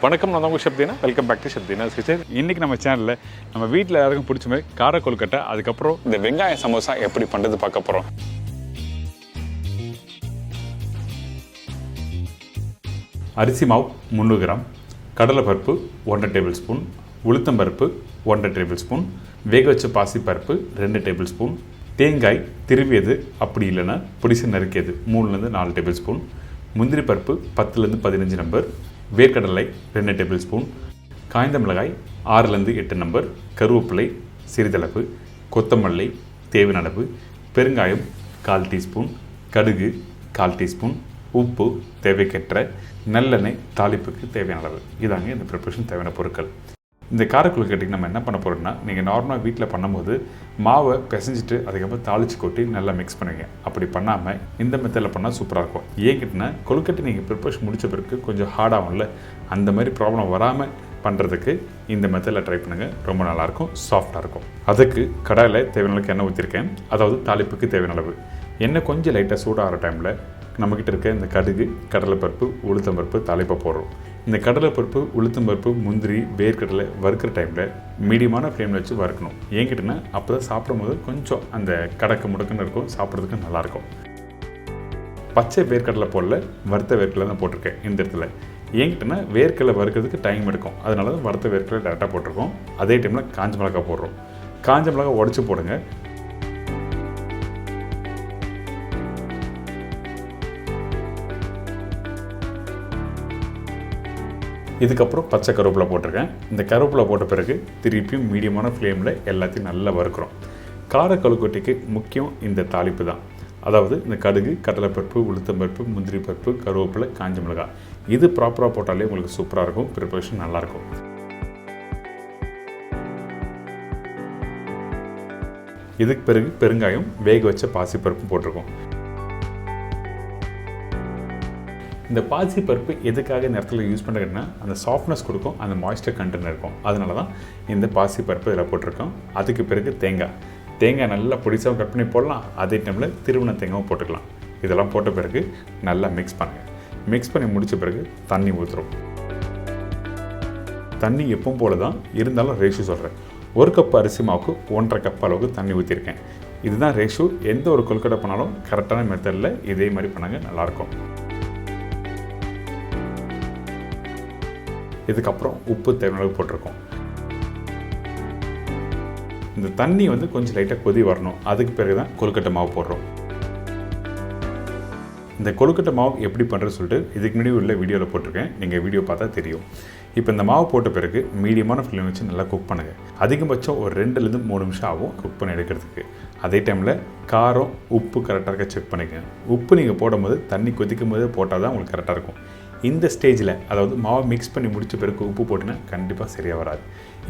வணக்கம், நான் உங்கள் Deena. Welcome back to Deena kitchen. இன்றைக்கி நம்ம சேனலில் நம்ம வீட்டில் எல்லாருக்கும் பிடிச்ச மாதிரி கார கொழுக்கட்டை, அதுக்கப்புறம் இந்த வெங்காய சமோசா எப்படி பண்ணுறது பார்க்க போகிறோம். அரிசி மாவு 300 கிராம், கடலைப்பருப்பு 1 டேபிள் ஸ்பூன், உளுத்தம்பருப்பு 1 டேபிள் ஸ்பூன், வேக வச்ச பாசிப்பருப்பு 2 டேபிள் ஸ்பூன், தேங்காய் திருவியது அப்படி இல்லைன்னா பொடிசு நறுக்கியது 3-4 டேபிள் ஸ்பூன், முந்திரி பருப்பு 10-15 நம்பர், வேர்க்கடலை 2 டேபிள் ஸ்பூன், காய்ந்த மிளகாய் 6-8 நம்பர், கருவேப்பிலை சிறிதளவு, கொத்தமல்லி தேவையான அளவு, பெருங்காயம் 1/4 டீஸ்பூன், கடுகு 1/4 டீஸ்பூன், உப்பு தேவைக்கேற்ற, நல்லெண்ணெய் தாளிப்புக்கு தேவையான அளவு. இதாங்க இந்த ப்ரிப்பரேஷன் தேவையான பொருட்கள். இந்த காரக்குழுக்கட்டைக்கு நம்ம என்ன பண்ண போகிறோம்னா, நீங்கள் நார்மலாக வீட்டில் பண்ணும்போது மாவை பிசைஞ்சிட்டு அதுக்கப்புறம் தாளித்து கொட்டி நல்லா மிக்ஸ் பண்ணுவீங்க. அப்படி பண்ணாமல் இந்த மெத்தடில் பண்ணால் சூப்பராக இருக்கும். ஏங்கிட்டனா கொழுக்கட்டை நீங்கள் ப்ரிப்பரேஷன் முடித்த பிறகு கொஞ்சம் ஹார்டாகும்ல, அந்த மாதிரி ப்ராப்ளம் வராமல் பண்ணுறதுக்கு இந்த மெத்தடில் ட்ரை பண்ணுங்கள். ரொம்ப நல்லாயிருக்கும், சாஃப்டாக இருக்கும். அதுக்கு கடாயில் தேவையான அளவுக்கு எண்ணெய் ஊற்றிருக்கேன். அதாவது தாளிப்புக்கு தேவையான அளவு எண்ணெய் கொஞ்சம் லைட்டாக சூடாகிற டைமில் நம்மக்கிட்ட இருக்க இந்த கடுகு, கடலைப்பருப்பு, உளுத்தம்பருப்பு தாளிப்பை போடுறோம். இந்த கடலைப்பருப்பு, உளுத்தம்பருப்பு, முந்திரி, வேர்க்கடலை வறுக்கிற டைமில் மீடியமான ஃப்ளேமில் வச்சு வறுக்கணும். ஏங்கிட்டனா அப்போ தான் சாப்பிடும்போது கொஞ்சம் அந்த கடக்கு முடக்குன்னு இருக்கும், சாப்பிட்றதுக்கு நல்லாயிருக்கும். பச்சை வேர்க்கடலை போடல, வறுத்த வேர்க்கடலை தான் போட்டிருக்கேன் இந்த இடத்துல. ஏங்கிட்டனா வேர்க்கடலை வறுக்கிறதுக்கு டைம் எடுக்கும், அதனால தான் வறுத்த வேர்க்கடலை டேரெக்டாக போட்டிருக்கோம். அதே டைமில் காஞ்ச மிளகாய் போடுறோம். காஞ்ச மிளகாய் உடச்சி போடுங்க. இதுக்கப்புறம் பச்சை கருவேப்பிலை போட்டிருக்கேன். இந்த கருவேப்பிலை போட்ட பிறகு திருப்பியும் மீடியமான ஃப்ளேமில் எல்லாத்தையும் நல்லா வறுக்கிறோம். கார கொழுக்கட்டைக்கு முக்கியம் இந்த தாளிப்பு தான். அதாவது இந்த கடுகு, கடலைப்பருப்பு, உளுத்தம்பருப்பு, முந்திரி பருப்பு, கருவேப்பிலை, காஞ்ச மிளகாய் இது ப்ராப்பராக போட்டாலே உங்களுக்கு சூப்பராக இருக்கும், ப்ரிப்பரேஷன் நல்லாயிருக்கும். இதுக்கு பிறகு பெருங்காயம், வேக வச்ச பாசிப்பருப்பும் போட்டிருக்கோம். இந்த பாசிப்பருப்பு எதுக்காக இந்த இடத்துல யூஸ் பண்ணுறதுன்னா, அந்த சாஃப்ட்னஸ் கொடுக்கும், அந்த மாய்ஸ்டர் கண்டென்ட் இருக்கும். அதனால தான் இந்த பாசிப்பருப்பு இதில் போட்டிருக்கோம். அதுக்கு பிறகு தேங்காய் நல்லா பொடிசாக கட் பண்ணி போடலாம். அதே டைமில் திருவண்ண தேங்காயும் போட்டுக்கலாம். இதெல்லாம் போட்ட பிறகு நல்லா மிக்ஸ் பண்ணுங்கள். மிக்ஸ் பண்ணி முடித்த பிறகு தண்ணி ஊற்றுறோம். தண்ணி எப்பவும் போல தான் இருந்தாலும் ரேஷியோ சொல்கிறேன். 1 கப் அரிசி மாவுக்கு 1.5 கப் அளவுக்கு தண்ணி ஊற்றிருக்கேன். இதுதான் ரேஷியோ. எந்த ஒரு கொழுக்கட்டை பண்ணாலும் கரெக்டான மெத்தடில் இதே மாதிரி பண்ணாங்க, நல்லாயிருக்கும். இதுக்கப்புறம் உப்பு தேவையான அளவு போட்டிருக்கோம். இந்த தண்ணி கொஞ்சம் லைட்டாக கொதி வரணும். அதுக்கு பிறகு தான் கொழுக்கட்டை மாவு போடுறோம். இந்த கொழுக்கட்டை மாவு எப்படி பண்ணுறது சொல்லிட்டு இதுக்கு முன்னாடி உள்ள வீடியோவில் போட்டிருக்கேன், நீங்கள் வீடியோ பார்த்தா தெரியும். இப்போ இந்த மாவு போட்ட பிறகு மீடியமான ஃப்ளேம் வச்சு நல்லா குக் பண்ணுங்கள். அதிகபட்சம் ஒரு 2-3 நிமிஷம் ஆகும் குக் பண்ணி எடுக்கிறதுக்கு. அதே டைமில் காரம், உப்பு கரெக்டாக இருக்க செக் பண்ணிக்கங்க. உப்பு நீங்கள் போடும்போது தண்ணி கொதிக்கும் போது போட்டால் தான் உங்களுக்கு கரெக்டாக இருக்கும். இந்த ஸ்டேஜில், அதாவது மாவு மிக்ஸ் பண்ணி முடித்த பிறகு உப்பு போட்டிங்கன்னா கண்டிப்பாக சரியாக வராது.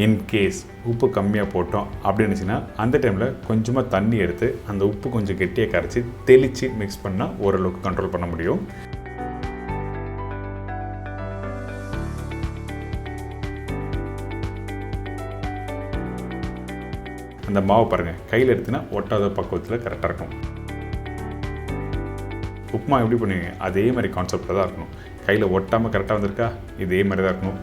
இன்கேஸ் உப்பு கம்மியாக போட்டோம் அப்படின்னு இருந்துச்சுன்னா அந்த டைமில் கொஞ்சமாக தண்ணி எடுத்து அந்த உப்பு கொஞ்சம் கெட்டியாக கரைச்சி தெளித்து மிக்ஸ் பண்ணால் ஓரளவுக்கு கண்ட்ரோல் பண்ண முடியும். அந்த மாவு பாருங்கள், கையில் எடுத்துனா ஒட்டாத பக்குவத்தில் கரெக்டாக இருக்கும். உப்புமா எப்படி பண்ணுவீங்க அதே மாதிரி கான்செப்டில் தான் இருக்கணும். கையில் ஒட்டாமல் கரெக்டாக வந்திருக்கா, இதே மாதிரி தான் இருக்கணும்.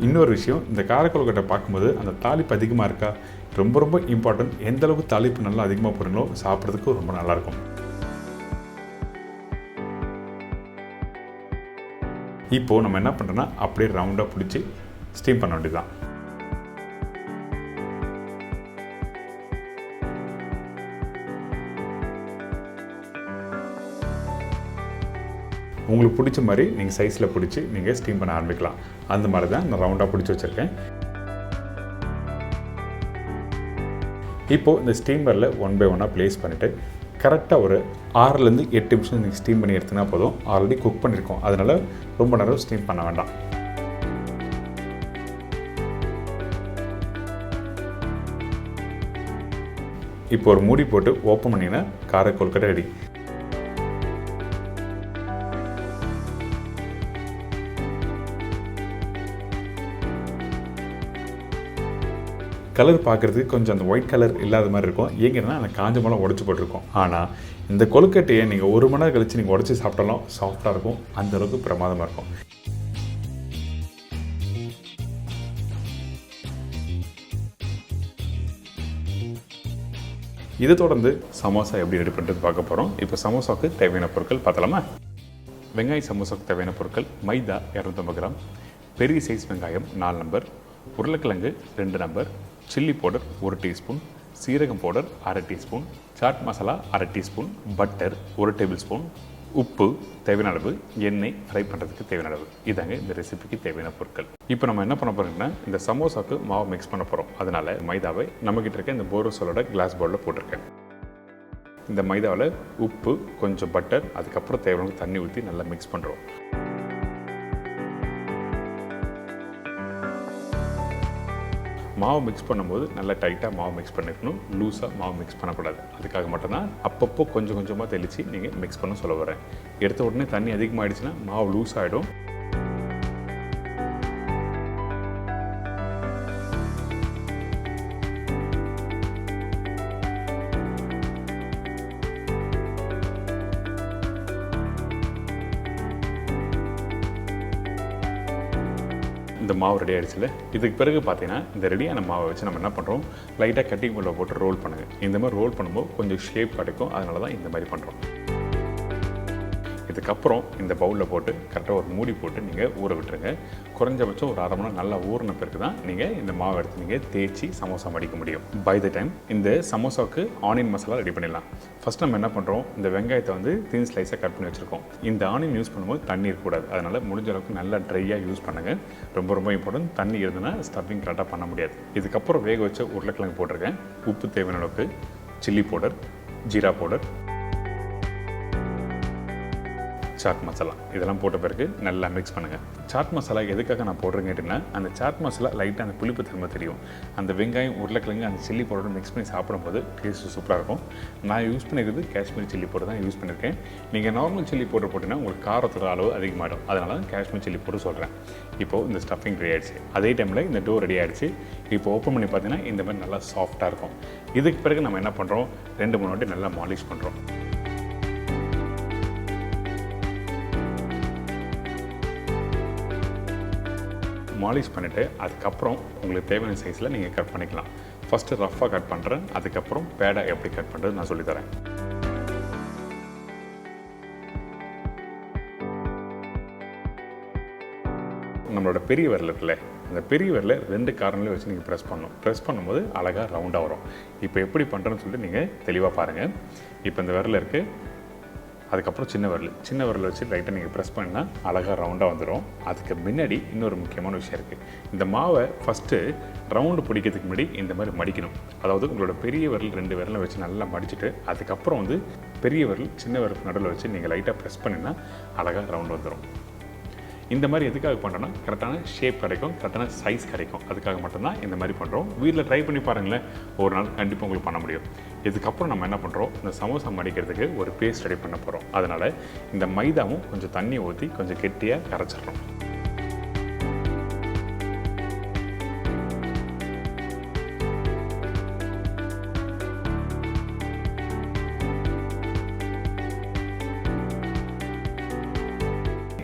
இன்னொரு விஷயம், இந்த காரக்கொழுக்கட்டை பார்க்கும்போது அந்த தாளிப்பு அதிகமாக இருக்கா, ரொம்ப இம்பார்ட்டன்ட். எந்த அளவுக்கு தாளிப்பு நல்லா அதிகமாக போடுறீங்களோ சாப்பிட்றதுக்கு ரொம்ப நல்லாயிருக்கும். இப்போது நம்ம என்ன பண்ணுறோன்னா, அப்படியே ரவுண்டாக பிடிச்சி ஸ்டீம் பண்ண வேண்டியதுதான். உங்களுக்கு பிடிச்ச மாதிரி நீங்கள் சைஸில் பிடிச்சி நீங்கள் ஸ்டீம் பண்ண ஆரம்பிக்கலாம். அந்த மாதிரி தான் நான் ரவுண்டாக பிடிச்சி வச்சுருக்கேன். இப்போது இந்த ஸ்டீமரில் 1 by 1 ப்ளேஸ் பண்ணிவிட்டு கரெக்டாக ஒரு 6-8 நிமிஷம் நீங்கள் ஸ்டீம் பண்ணி எடுத்துனா போதும். ஆல்ரெடி குக் பண்ணியிருக்கோம், அதனால் ரொம்ப நேரம் ஸ்டீம் பண்ண வேண்டாம். இப்போ ஒரு மூடி போட்டு ஓப்பன் பண்ணிங்கன்னா கார கொழுக்கட்டை ரெடி. கலர் பார்க்குறதுக்கு கொஞ்சம் அந்த ஒயிட் கலர் இல்லாத மாதிரி இருக்கும். ஏங்கன்னா அந்த காஞ்ச மிளகா உடச்சி போட்டிருக்கோம். ஆனால் இந்த கொழுக்கட்டையை நீங்கள் 1 மணி நேரம் கழித்து நீங்கள் உடச்சி சாப்பிட்டாலும் சாஃப்டாக இருக்கும். அந்தளவுக்கு பிரமாதமாக இருக்கும். இதை தொடர்ந்து சமோசா எப்படி ரெடி பண்ணுறது பார்க்க போகிறோம். இப்போ சமோசாவுக்கு தேவையான பொருட்கள் பார்த்தலாமா? வெங்காய சமோசாவுக்கு தேவையான பொருட்கள் மைதா 250 கிராம், பெரிய சைஸ் வெங்காயம் 4 நம்பர், உருளைக்கிழங்கு 2 நம்பர், சில்லி பவுடர் 1 டீஸ்பூன், சீரகம் powder 1/2 teaspoon, chaat masala 1/2 teaspoon, butter 1 tablespoon, உப்பு தேவையான அளவு, எண்ணெய் ஃப்ரை பண்ணுறதுக்கு தேவையான அளவு. இதாங்க இந்த ரெசிபிக்கு தேவையான பொருட்கள். இப்போ நம்ம என்ன பண்ண போகிறோம்னா இந்த சமோசாவுக்கு மாவு மிக்ஸ் பண்ண போகிறோம். அதனால் மைதாவை நம்மக்கிட்ட இருக்க இந்த போரோசோலோட கிளாஸ் பவுலில் போட்டிருக்கேன். இந்த மைதாவில் உப்பு, கொஞ்சம் பட்டர், அதுக்கப்புறம் தேவையான தண்ணி ஊற்றி நல்லா மிக்ஸ் பண்ணுறோம். மாவு மிக்ஸ் பண்ணும்போது நல்லா டைட்டாக மாவு மிக்ஸ் பண்ணிக்கணும். லூஸாக மாவு மிக்ஸ் பண்ணக்கூடாது. அதுக்காக மட்டும்தான் அப்பப்போ கொஞ்சம் கொஞ்சமாக தெளித்து நீங்கள் மிக்ஸ் பண்ண சொல்ல வரேன். எடுத்த உடனே தண்ணி அதிகமாகிடுச்சுன்னா மாவு லூஸ் ஆகிடும். இந்த மாவு ரெடி ஆகிடுச்சுல. இதுக்கு பிறகு பார்த்தீங்கன்னா இந்த ரெடியான மாவை வச்சு நம்ம என்ன பண்ணுறோம், லைட்டாக கட்டிங் போர்டில் போட்டு ரோல் பண்ணுங்கள். இந்த மாதிரி ரோல் பண்ணும்போது கொஞ்சம் ஷேப் கிடைக்கும். அதனால தான் இந்த மாதிரி பண்ணுறோம். இதுக்கப்புறம் இந்த பவுலில் போட்டு கரெக்டாக ஒரு மூடி போட்டு நீங்கள் ஊற விட்டுருங்க. குறைஞ்சபட்சம் ஒரு 1/2 மணி நேரம் நல்லா ஊறின பிறகு தான் நீங்கள் இந்த மாவை எடுத்து நீங்கள் தேய்ச்சி சமோசா மடிக்க முடியும். பை த டைம் இந்த சமோசாவுக்கு ஆனியன் மசாலா ரெடி பண்ணிடலாம். ஃபஸ்ட் நம்ம என்ன பண்ணுறோம், இந்த வெங்காயத்தை வந்து தின் ஸ்லைஸாக கட் பண்ணி வச்சுருக்கோம். இந்த ஆனியன் யூஸ் பண்ணும்போது தண்ணி இருக்கக்கூடாது. அதனால் முடிஞ்ச அளவுக்கு நல்லா ட்ரையாக யூஸ் பண்ணுங்கள். ரொம்ப ரொம்ப இம்பார்ட்டன்ட். தண்ணி இருந்ததுன்னா ஸ்டஃபிங் கரெக்டாக பண்ண முடியாது. இதுக்கப்புறம் வேக வச்ச உருளைக்கிழங்கு போட்டிருக்கேன். உப்பு தேவையான அளவுக்கு, chilli powder, jeera powder, chaat masala இதெல்லாம் போட்ட பிறகு நல்லா மிக்ஸ் பண்ணுங்கள். சாட் மசாலா எதுக்காக நான் போடுறேன் கேட்டிங்கன்னா, அந்த சாட் மசாலா லைட்டாக அந்த புளிப்பு தன்மை தெரியும். அந்த வெங்காயம், உருளைக்கிழங்கு, அந்த சில்லி பவுடர் மிக்ஸ் பண்ணி சாப்பிடும்போது டேஸ்ட்டு சூப்பராக இருக்கும். நான் யூஸ் பண்ணிக்கிறது காஷ்மீர் சில்லி பவுடர் தான் யூஸ் பண்ணியிருக்கேன். நீங்கள் நார்மல் சில்லி பவுடர் போட்டிங்கன்னா உங்களுக்கு காரத்தோட அளவு அதிகமாகிடும். அதனால தான் காஷ்மீர் சில்லி பவுடர் சொல்கிறேன். இப்போது இந்த ஸ்டஃபிங் ரெடி ஆகிடுச்சு. அதே டைமில் இந்த டோ ரெடி ஆகிடுச்சு. இப்போ ஓப்பன் பண்ணி பார்த்தீங்கன்னா இந்த மாதிரி நல்லா சாஃப்டாக இருக்கும். இதுக்கு பிறகு நம்ம என்ன பண்ணுறோம், 2-3 வாட்டி நல்லா மாலிஷ் பண்ணுறோம். மாலிஷ் பண்ணிவிட்டு அதுக்கப்புறம் உங்களுக்கு தேவையான சைஸில் நீங்கள் கட் பண்ணிக்கலாம். ஃபஸ்ட்டு ரஃப்பாக கட் பண்ணுறேன். அதுக்கப்புறம் பேடை எப்படி கட் பண்ணுறது நான் சொல்லித்தரேன். நம்மளோட பெரிய விரல் இருக்குல்ல, அந்த பெரிய விரலை 2 கார்னர்லையும் வச்சு நீங்கள் ப்ரெஸ் பண்ணணும். ப்ரெஸ் பண்ணும்போது அழகாக ரவுண்டாக வரும். இப்போ எப்படி பண்ணுறேன்னு சொல்லிட்டு நீங்கள் தெளிவாக பாருங்கள். இப்போ இந்த விரல் இருக்குது. அதுக்கப்புறம் சின்ன விரல் வச்சு லைட்டாக நீங்கள் ப்ரெஸ் பண்ணால் அழகாக ரவுண்டாக வந்துடும். அதுக்கு முன்னாடி இன்னொரு முக்கியமான விஷயம் இருக்குது. இந்த மாவை ஃபஸ்ட்டு ரவுண்டு பிடிக்கிறதுக்கு முன்னாடி இந்த மாதிரி மடிக்கணும். அதாவது உங்களோட பெரிய விரல் 2 விரலை வச்சு நல்லா மடிச்சுட்டு அதுக்கப்புறம் வந்து பெரிய விரல் சின்ன விரல் நடுவில் வச்சு நீங்கள் லைட்டாக ப்ரெஸ் பண்ணினா அழகாக ரவுண்டு வந்துடும். இந்த மாதிரி எதுக்காக பண்ணுறோன்னா கரெக்டான ஷேப் கிடைக்கும், கரெக்டான சைஸ் கிடைக்கும். அதுக்காக மட்டும்தான் இந்த மாதிரி பண்ணுறோம். வீட்டில் ட்ரை பண்ணி பாருங்களேன், ஒரு நாள் கண்டிப்பாக உங்களுக்கு பண்ண முடியும். இதுக்கப்புறம் நம்ம என்ன பண்ணுறோம், இந்த சமோசா மடிக்கிறதுக்கு ஒரு பேஸ்ட் ரெடி பண்ண போகிறோம். அதனால் இந்த மைதாவும் கொஞ்சம் தண்ணி ஊற்றி கொஞ்சம் கெட்டியாக கரைச்சிட்றோம்.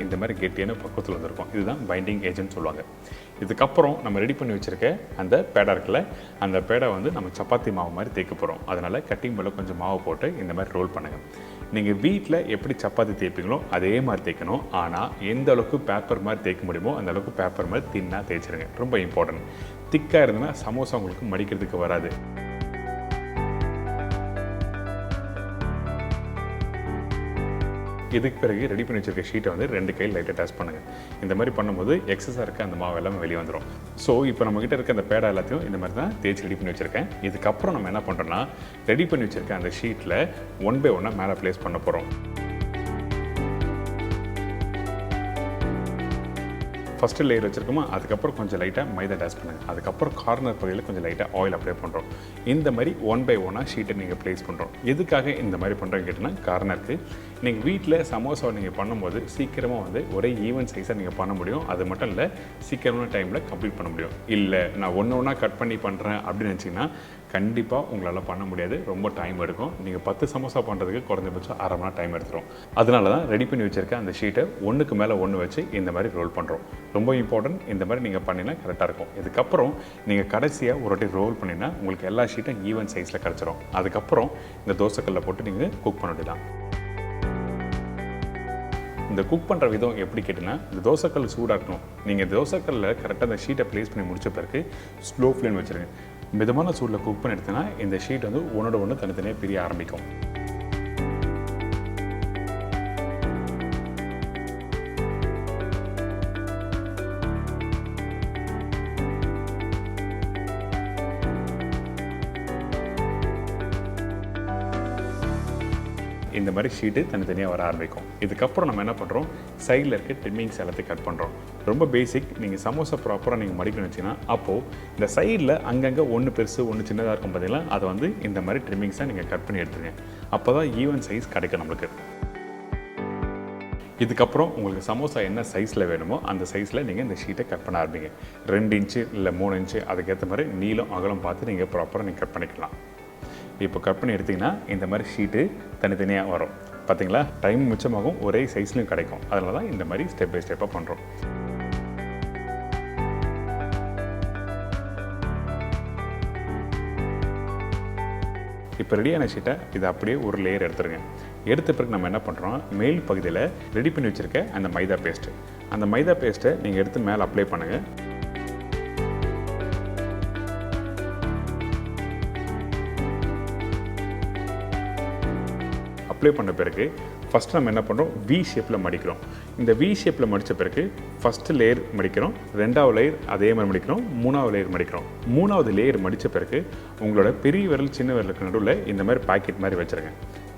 இந்த மாதிரி கெட்டியான பக்குவத்தில் வந்திருக்கும். இதுதான் பைண்டிங் ஏஜென்ட் சொல்லுவாங்க. இதுக்கப்புறம் நம்ம ரெடி பண்ணி வச்சுருக்க அந்த பேடா இருக்குல்ல, அந்த பேடா வந்து நம்ம சப்பாத்தி மாவு மாதிரி தேய்க்க போகிறோம். அதனால் கட்டிங் போல் கொஞ்சம் மாவு போட்டு இந்த மாதிரி ரோல் பண்ணுங்கள். நீங்கள் வீட்டில் எப்படி சப்பாத்தி தேய்ப்பீங்களோ அதே மாதிரி தேய்க்கணும். ஆனால் எந்த அளவுக்கு பேப்பர் மாதிரி தேய்க்க முடியுமோ அந்த அளவுக்கு பேப்பர் மாதிரி தின்னாக தேய்ச்சிருங்க. ரொம்ப இம்பார்ட்டன்ட். திக்காக இருந்ததுன்னா சமோசா உங்களுக்கு மடிக்கிறதுக்கு வராது. இதுக்கு பிறகு ரெடி பண்ணி வச்சிருக்க ஷீட்டை வந்து 2 கையில் லைட்டாக டச் பண்ணுங்கள். இந்த மாதிரி பண்ணும்போது எக்ஸஸாக இருக்க அந்த மாவு எல்லாமே வெளியே வந்துடும். ஸோ இப்போ நம்மகிட்ட இருக்க அந்த பேடா எல்லாத்தையும் இந்த மாதிரி தான் தேய்ச்சி ரெடி பண்ணி வச்சுருக்கேன். இதுக்கப்புறம் நம்ம என்ன பண்ணுறோன்னா, ரெடி பண்ணி வச்சுருக்க அந்த ஷீட்டில் 1 by 1 மேலே ப்ளேஸ் பண்ண போகிறோம். ஃபஸ்ட்டு லேயர் வச்சுருக்கோமா, அதுக்கப்புறம் கொஞ்சம் லைட்டாக மைதா டேஸ் பண்ணுங்கள். அதுக்கப்புறம் கார்னர் பகுதியில் கொஞ்சம் லைட்டாக ஆயில் அப்ளை பண்ணுறோம். இந்த மாதிரி 1 by 1 ஷீட்டை நீங்கள் ப்ளேஸ் பண்ணுறோம். எதுக்காக இந்த மாதிரி பண்ணுறோன்னு கேட்டிங்கன்னா, கார்னருக்கு நீங்கள் வீட்டில் சமோசா நீங்கள் பண்ணும்போது சீக்கிரமாக வந்து ஒரே ஈவன் சைஸாக நீங்கள் பண்ண முடியும். அது மட்டும் இல்லை, சீக்கிரமான டைமில் கம்ப்ளீட் பண்ண முடியும். இல்லை நான் ஒன்று கட் பண்ணி பண்ணுறேன் அப்படின்னு நினச்சிங்கன்னா கண்டிப்பாக உங்களால் பண்ண முடியாது. ரொம்ப டைம் எடுக்கும். நீங்கள் 10 சமோசா பண்ணுறதுக்கு குறைஞ்சபட்சம் அரை மணி நேரம் டைம் எடுத்துரும். அதனால தான் ரெடி பண்ணி வச்சுருக்க அந்த ஷீட்டை ஒன்றுக்கு மேலே ஒன்று வச்சு இந்த மாதிரி ரோல் பண்ணுறோம். ரொம்ப இம்பார்ட்டன்ட். இந்த மாதிரி நீங்கள் பண்ணினா கரெக்டாக இருக்கும். இதுக்கப்புறம் நீங்கள் கடைசியாக ஒரு வாட்டி ரோல் பண்ணினா உங்களுக்கு எல்லா ஷீட்டும் ஈவன் சைஸில் கிடச்சிரும். அதுக்கப்புறம் இந்த தோசைக்கல்லை போட்டு நீங்கள் குக் பண்ண வேண்டியதான். இந்த குக் பண்ணுற விதம் எப்படி கேட்டிங்கன்னா, இந்த தோசைக்கல் சூடாக்கணும். நீங்கள் தோசைக்கல்லில் கரெக்டாக அந்த ஷீட்டை ப்ளேஸ் பண்ணி முடிச்ச பிறகு ஸ்லோ ஃப்ளேம் வச்சுருங்க. மிதமான சூடில் குக் பண்ணி எடுத்தீங்கன்னா இந்த ஷீட் வந்து ஒன்றோட ஒன்று தனித்தனியாக பிரிய ஆரம்பிக்கும். இந்த மாதிரி ஷீட்டு தனித்தனியாக வர ஆரம்பிக்கும். இதுக்கப்புறம் நம்ம என்ன பண்ணுறோம், சைடில் இருக்க ட்ரிம்மிங்ஸ் எல்லாத்தையும் கட் பண்ணுறோம். ரொம்ப பேசிக். நீங்கள் சமோசா ப்ராப்பராக நீங்கள் மடிக்கணும்னு வச்சிங்கன்னா அப்போது இந்த சைடில் அங்கங்கே ஒன்று பெருசு ஒன்று சின்னதாக இருக்கும் பார்த்தீங்களா, அதை வந்து இந்த மாதிரி ட்ரிம்மிங்ஸாக நீங்கள் கட் பண்ணி எடுத்துருங்க. அப்போ தான் ஈவன் சைஸ் கிடைக்கும் நம்மளுக்கு. இதுக்கப்புறம் உங்களுக்கு சமோசா என்ன சைஸில் வேணுமோ அந்த சைஸில் நீங்கள் இந்த ஷீட்டை கட் பண்ண ஆரம்பிங்க. 2 இன்ச்சு இல்லை 3 இன்ச்சு அதுக்கேற்ற மாதிரி நீளம் அகலம் பார்த்து நீங்கள் ப்ராப்பராக நீங்கள் கட் பண்ணிக்கலாம். இப்போ கட் பண்ணி எடுத்திங்கன்னா இந்த மாதிரி ஷீட்டு தனித்தனியாக வரும். பார்த்தீங்களா, டைம் மிச்சமாகும், ஒரே சைஸ்லையும் கிடைக்கும். அதனால தான் இந்த மாதிரி ஸ்டெப் பை ஸ்டெப்பாக பண்ணுறோம். இப்போ ரெடியான ஷீட்டை இதை அப்படியே ஒரு லேயர் எடுத்துருங்க. எடுத்த பிறகு நம்ம என்ன பண்ணுறோம், மேல் பகுதியில் ரெடி பண்ணி வச்சுருக்க அந்த மைதா பேஸ்ட்டு, அந்த மைதா பேஸ்ட்டை நீங்கள் எடுத்து மேலே அப்ளை பண்ணுங்கள். அப்ளை பண்ண பிறகு ஃபஸ்ட் நம்ம என்ன பண்ணுறோம், வி ஷேப்பில் மடிக்கிறோம். இந்த வி ஷேப்பில் மடித்த பிறகு ஃபஸ்ட்டு லேயர் மடிக்கிறோம், 2வது லேயர் அதே மாதிரி மடிக்கிறோம், 3வது லேயர் மடிக்கிறோம். 3வது லேயர் மடித்த பிறகு உங்களோட பெரிய விரல் சின்ன விரலுக்கு நடுவில் இந்த மாதிரி பாக்கெட் மாதிரி வச்சுருங்க.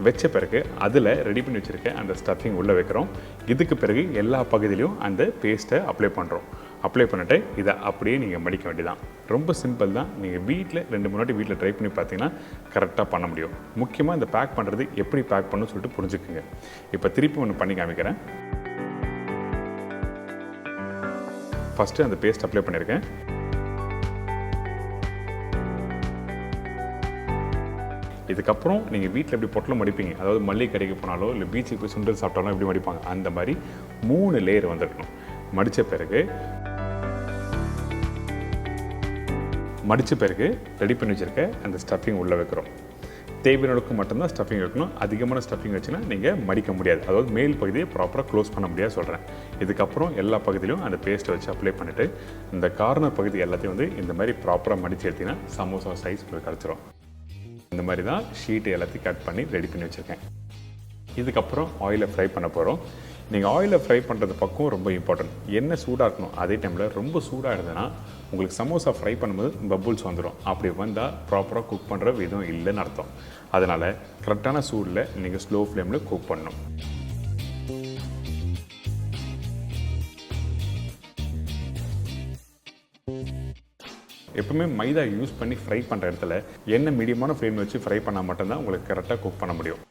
வச்ச பிறகு அதில் ரெடி பண்ணி வச்சுருக்க அந்த ஸ்டஃபிங் உள்ளே வைக்கிறோம். இதுக்கு பிறகு எல்லா பகுதியிலையும் அந்த பேஸ்ட்டை அப்ளை பண்ணுறோம். அப்ளை பண்ணிவிட்டு இதை அப்படியே நீங்கள் மடிக்க வேண்டியதான். ரொம்ப சிம்பிள் தான். நீங்கள் வீட்டில் 2-3 வாட்டி வீட்டில் ட்ரை பண்ணி பார்த்தீங்கன்னா கரெக்டாக பண்ண முடியும். முக்கியமாக இந்த பேக் பண்ணுறது எப்படி பேக் பண்ணணும்னு சொல்லிட்டு புரிஞ்சுக்குங்க. இப்போ திருப்பி ஒன்று பண்ணி காமிக்கிறேன். ஃபஸ்ட்டு அந்த பேஸ்ட் அப்ளை பண்ணியிருக்கேன். இதுக்கப்புறம் நீங்கள் வீட்டில் எப்படி பொட்டலம் மடிப்பீங்க, அதாவது மல்லிகை கடைக்கு போனாலோ இல்லை பீச்சுக்கு போய் சுண்டல் சாப்பிட்டாலும் எப்படி மடிப்பாங்க, அந்த மாதிரி 3 லேயர் வந்துருக்கணும். மடித்த பிறகு ரெடி பண்ணி வச்சுருக்க அந்த ஸ்டஃபிங் உள்ளே வைக்கிறோம். தேவையானளுக்கு மட்டும்தான் ஸ்டஃபிங் வைக்கணும். அதிகமான ஸ்டஃபிங் வச்சுன்னா நீங்கள் மடிக்க முடியாது. அதாவது மேல் பகுதியை ப்ராப்பராக க்ளோஸ் பண்ண முடியாது சொல்கிறேன். இதுக்கப்புறம் எல்லா பகுதியிலும் அந்த பேஸ்ட்டை வச்சு அப்ளை பண்ணிவிட்டு இந்த கார்னர் பகுதி எல்லாத்தையும் வந்து இந்த மாதிரி ப்ராப்பராக மடித்து எடுத்திங்கன்னா சமோசா சைஸ் உங்களுக்கு கிடச்சிரும். இந்த மாதிரி தான் ஷீட்டு எல்லாத்தையும் கட் பண்ணி ரெடி பண்ணி வச்சுருக்கேன். இதுக்கப்புறம் ஆயிலில் ஃப்ரை பண்ண போகிறோம். நீங்கள் ஆயிலில் ஃப்ரை பண்ணுறது பக்கம் ரொம்ப இம்பார்ட்டன்ட். எண்ணெய் சூடாக இருக்கணும். அதே டைமில் ரொம்ப சூடாக இருந்ததுன்னா உங்களுக்கு சமோசா ஃப்ரை பண்ணும்போது பபுள்ஸ் வந்துடும். அப்படி வந்தால் ப்ராப்பராக குக் பண்ணுற விதம் இல்லைன்னு அர்த்தம். அதனால் கரெக்டான சூடில் நீங்கள் ஸ்லோ ஃப்ளேமில் குக் பண்ணணும். எப்பவுமே மைதா யூஸ் பண்ணி ஃப்ரை பண்ணுற இடத்துல எண்ணெய் மீடியமான ஃப்ளேம் வச்சு ஃப்ரை பண்ணால் மட்டும்தான் உங்களுக்கு கரெக்டாக குக் பண்ண முடியும்.